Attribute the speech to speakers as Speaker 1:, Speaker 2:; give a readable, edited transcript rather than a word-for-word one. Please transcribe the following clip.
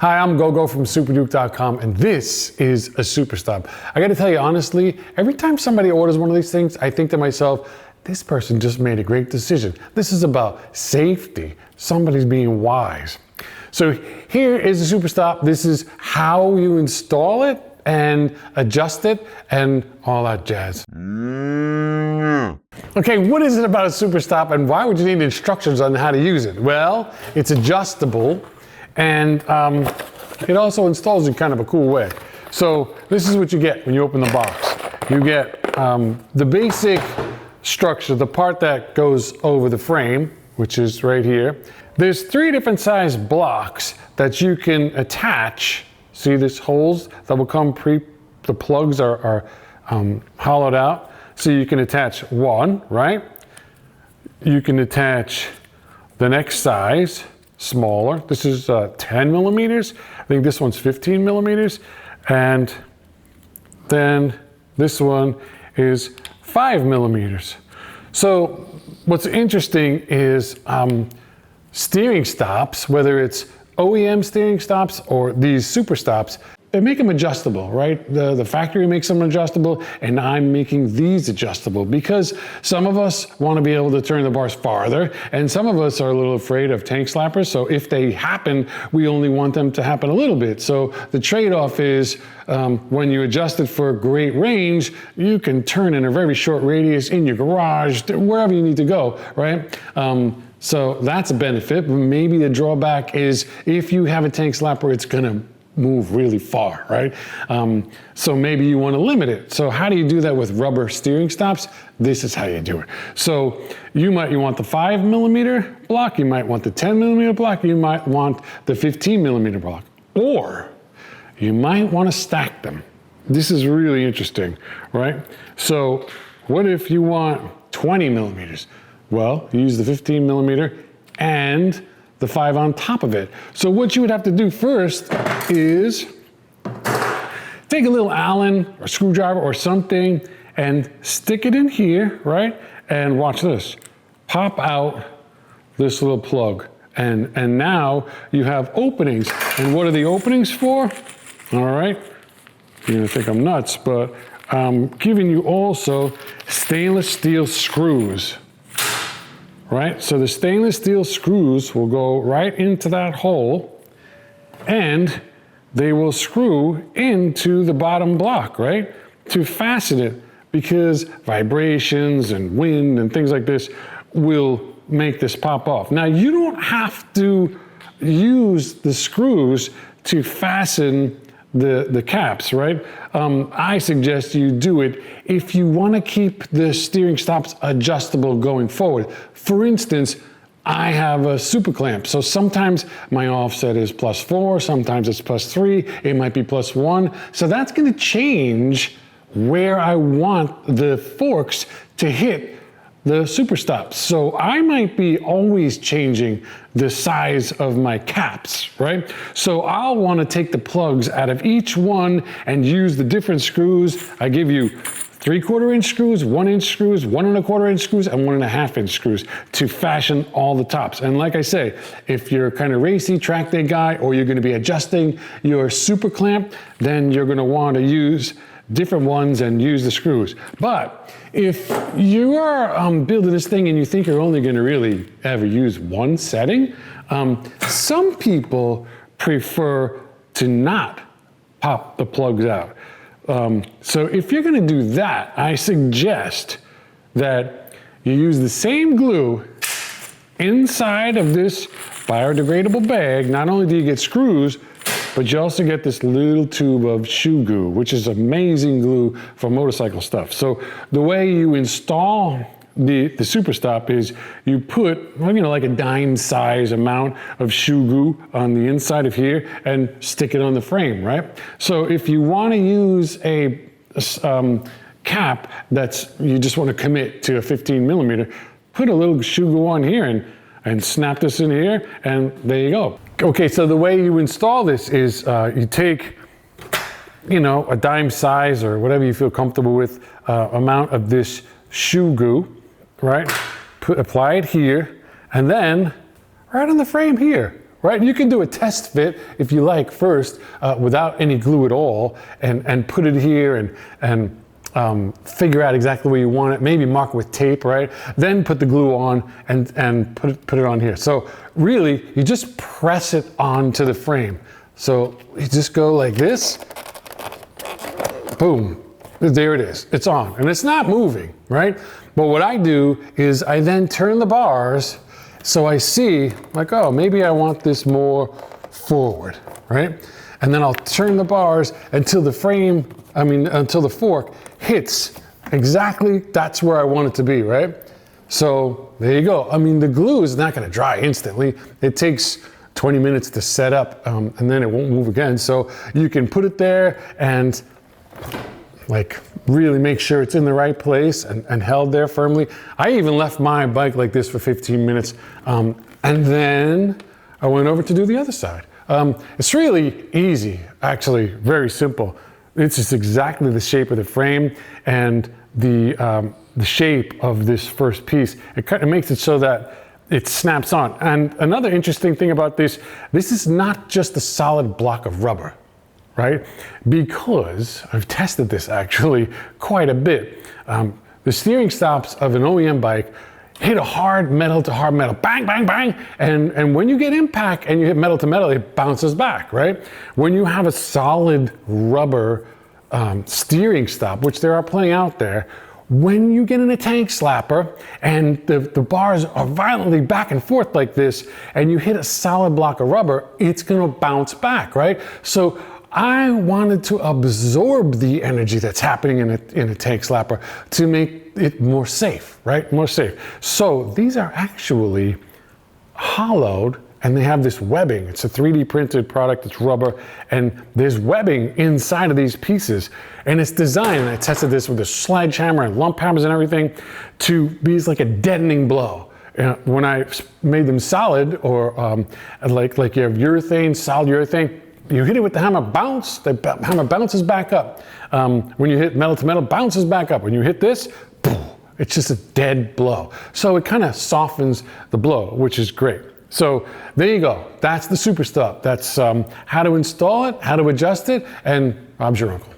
Speaker 1: Hi, I'm GoGo from Superduke.com, and this is a Superstop. I gotta tell you honestly, every time somebody orders one of these things, I think to myself, this person just made a great decision. This is about safety. Somebody's being wise. So here is the Superstop. This is how you install it and adjust it and all that jazz. Okay, what is it about a Superstop and why would you need instructions on how to use it? Well, it's adjustable and it also installs in kind of a cool way. So this is what you get when you open the box. You get the basic structure, the part that goes over the frame, which is right here. There's 3 different size blocks that you can attach. See these holes that will come the plugs are hollowed out. So you can attach one, right? You can attach the next size, smaller. This is 10 millimeters. I think this one's 15 millimeters. And then this one is 5 millimeters. So what's interesting is steering stops, whether it's OEM steering stops or these Superstops, they make them adjustable, right? The factory makes them adjustable, and I'm making these adjustable because some of us want to be able to turn the bars farther, and some of us are a little afraid of tank slappers. So if they happen, we only want them to happen a little bit. So the trade-off is when you adjust it for great range, you can turn in a very short radius in your garage, wherever you need to go, right? So that's a benefit. Maybe the drawback is if you have a tank slapper, it's gonna move really far, right? So maybe you want to limit it. So how do you do that with rubber steering stops? This is how you do it. So you want the 5 millimeter block, you might want the 10 millimeter block, you might want the 15 millimeter block, or you might want to stack them. This is really interesting, right? So what if you want 20 millimeters? Well, you use the 15 millimeter and the 5 on top of it. So what you would have to do first is take a little Allen or screwdriver or something and stick it in here, right? And watch this. Pop out this little plug. And now you have openings. And what are the openings for? All right. You're gonna think I'm nuts, but I'm giving you also stainless steel screws. Right, so the stainless steel screws will go right into that hole and they will screw into the bottom block, right, to fasten it, because vibrations and wind and things like this will make this pop off. Now, you don't have to use the screws to fasten the caps, right? I suggest you do it if you want to keep the steering stops adjustable going forward. For instance, I have a super clamp, so sometimes my offset is +4, sometimes it's +3, it might be +1. So that's going to change where I want the forks to hit the Superstops. So I might be always changing the size of my caps, right? So I'll want to take the plugs out of each one and use the different screws. I give you 3/4 inch screws, 1 inch screws, 1 1/4 inch screws, and 1 1/2 inch screws to fashion all the tops. And like I say, if you're kind of racy track day guy, or you're going to be adjusting your super clamp, then you're going to want to use different ones and use the screws. But if you are building this thing and you think you're only going to really ever use one setting, some people prefer to not pop the plugs out. So if you're going to do that, I suggest that you use the same glue inside of this biodegradable bag. Not only do you get screws, but you also get this little tube of shoe glue, which is amazing glue for motorcycle stuff. So the way you install the Superstop is you put, like a dime size amount of shoe glue on the inside of here and stick it on the frame, right? So if you want to use a cap you just want to commit to a 15 millimeter, put a little shoe glue on here and snap this in here, and there you go. Okay, so the way you install this is you take, a dime size or whatever you feel comfortable with amount of this shoe glue, right? Apply it here, and then right on the frame here, right? You can do a test fit if you like first without any glue at all and put it here and figure out exactly where you want it, maybe mark it with tape, right? Then put the glue on and put it on here. So really, you just press it onto the frame. So you just go like this, boom, there it is, it's on. And it's not moving, right? But what I do is I then turn the bars so I see, like, oh, maybe I want this more forward, right? And then I'll turn the bars until the frame, until the fork hits exactly, that's where I want it to be, right? So there you go. I mean, the glue is not gonna dry instantly. It takes 20 minutes to set up and then it won't move again. So you can put it there and like really make sure it's in the right place and held there firmly. I even left my bike like this for 15 minutes and then I went over to do the other side. It's really easy, actually, very simple. It's just exactly the shape of the frame and the shape of this first piece. It makes it so that it snaps on. And another interesting thing about this is not just a solid block of rubber, right? Because I've tested this actually quite a bit. The steering stops of an OEM bike hit a hard metal to hard metal, bang, bang, bang. And when you get impact and you hit metal to metal, it bounces back, right? When you have a solid rubber steering stop, which there are plenty out there, when you get in a tank slapper and the bars are violently back and forth like this, and you hit a solid block of rubber, it's gonna bounce back, right? So I wanted to absorb the energy that's happening in a tank slapper to make it more safe, right? More safe. So these are actually hollowed and they have this webbing. It's a 3D printed product, it's rubber, and there's webbing inside of these pieces. And it's designed, and I tested this with a sledgehammer and lump hammers and everything, to be like a deadening blow. When I made them solid, or like you have urethane, solid urethane, you hit it with the hammer, bounce, the hammer bounces back up. When you hit metal to metal, bounces back up. When you hit this, boom, it's just a dead blow. So it kind of softens the blow, which is great. So there you go. That's the Superstop. That's how to install it, how to adjust it, and Bob's your uncle.